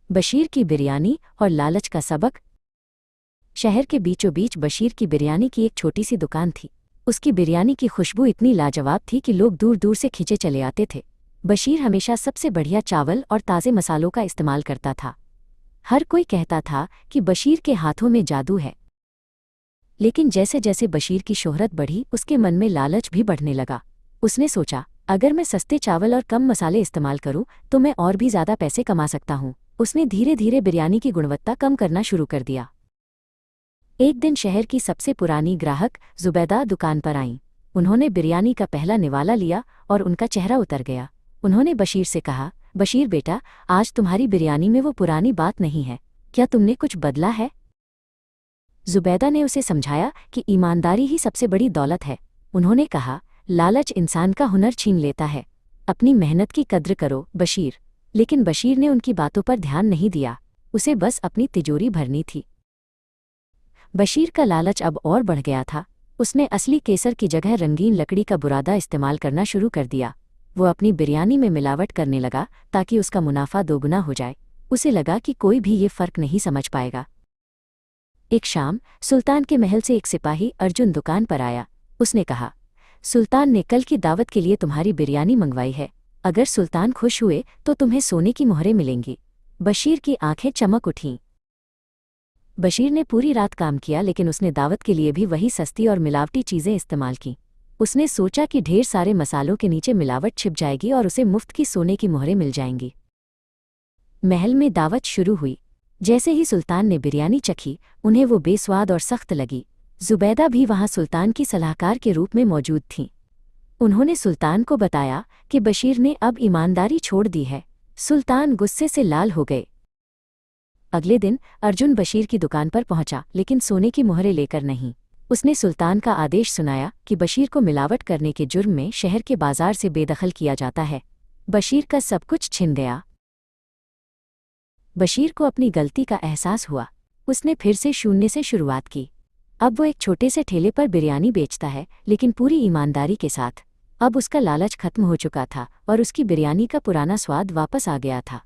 बशीर की बिरयानी और लालच का सबक। शहर के बीचों बीच बशीर की बिरयानी की एक छोटी सी दुकान थी। उसकी बिरयानी की खुशबू इतनी लाजवाब थी कि लोग दूर दूर से खिंचे चले आते थे। बशीर हमेशा सबसे बढ़िया चावल और ताज़े मसालों का इस्तेमाल करता था। हर कोई कहता था कि बशीर के हाथों में जादू है। लेकिन जैसे जैसे बशीर की शोहरत बढ़ी, उसके मन में लालच भी बढ़ने लगा। उसने सोचा, अगर मैं सस्ते चावल और कम मसाले इस्तेमाल करूं तो मैं और भी ज़्यादा पैसे कमा सकता हूं। उसने धीरे धीरे बिरयानी की गुणवत्ता कम करना शुरू कर दिया। एक दिन शहर की सबसे पुरानी ग्राहक जुबैदा दुकान पर आईं। उन्होंने बिरयानी का पहला निवाला लिया और उनका चेहरा उतर गया। उन्होंने बशीर से कहा, बशीर बेटा, आज तुम्हारी बिरयानी में वो पुरानी बात नहीं है। क्या तुमने कुछ बदला है? जुबैदा ने उसे समझाया कि ईमानदारी ही सबसे बड़ी दौलत है। उन्होंने कहा, लालच इंसान का हुनर छीन लेता है। अपनी मेहनत की कद्र करो बशीर। लेकिन बशीर ने उनकी बातों पर ध्यान नहीं दिया। उसे बस अपनी तिजोरी भरनी थी। बशीर का लालच अब और बढ़ गया था। उसने असली केसर की जगह रंगीन लकड़ी का बुरादा इस्तेमाल करना शुरू कर दिया। वो अपनी बिरयानी में मिलावट करने लगा ताकि उसका मुनाफा दोगुना हो जाए। उसे लगा कि कोई भी ये फ़र्क नहीं समझ पाएगा। एक शाम सुल्तान के महल से एक सिपाही अर्जुन दुकान पर आया। उसने कहा, सुल्तान ने कल की दावत के लिए तुम्हारी बिरयानी मंगवाई है। अगर सुल्तान खुश हुए तो तुम्हें सोने की मोहरें मिलेंगी। बशीर की आंखें चमक उठीं। बशीर ने पूरी रात काम किया, लेकिन उसने दावत के लिए भी वही सस्ती और मिलावटी चीज़ें इस्तेमाल की। उसने सोचा कि ढेर सारे मसालों के नीचे मिलावट छिप जाएगी और उसे मुफ्त की सोने की मोहरें मिल जाएंगी। महल में दावत शुरू हुई। जैसे ही सुल्तान ने बिरयानी चखी, उन्हें वो बेस्वाद और सख्त लगी। जुबैदा भी वहाँ सुल्तान की सलाहकार के रूप में मौजूद थीं। उन्होंने सुल्तान को बताया कि बशीर ने अब ईमानदारी छोड़ दी है। सुल्तान गुस्से से लाल हो गए। अगले दिन अर्जुन बशीर की दुकान पर पहुंचा, लेकिन सोने की मोहरें लेकर नहीं। उसने सुल्तान का आदेश सुनाया कि बशीर को मिलावट करने के जुर्म में शहर के बाजार से बेदखल किया जाता है। बशीर का सब कुछ छिन गया। बशीर को अपनी गलती का एहसास हुआ। उसने फिर से शून्य से शुरुआत की। अब वो एक छोटे से ठेले पर बिरयानी बेचता है, लेकिन पूरी ईमानदारी के साथ। अब उसका लालच खत्म हो चुका था और उसकी बिरयानी का पुराना स्वाद वापस आ गया था।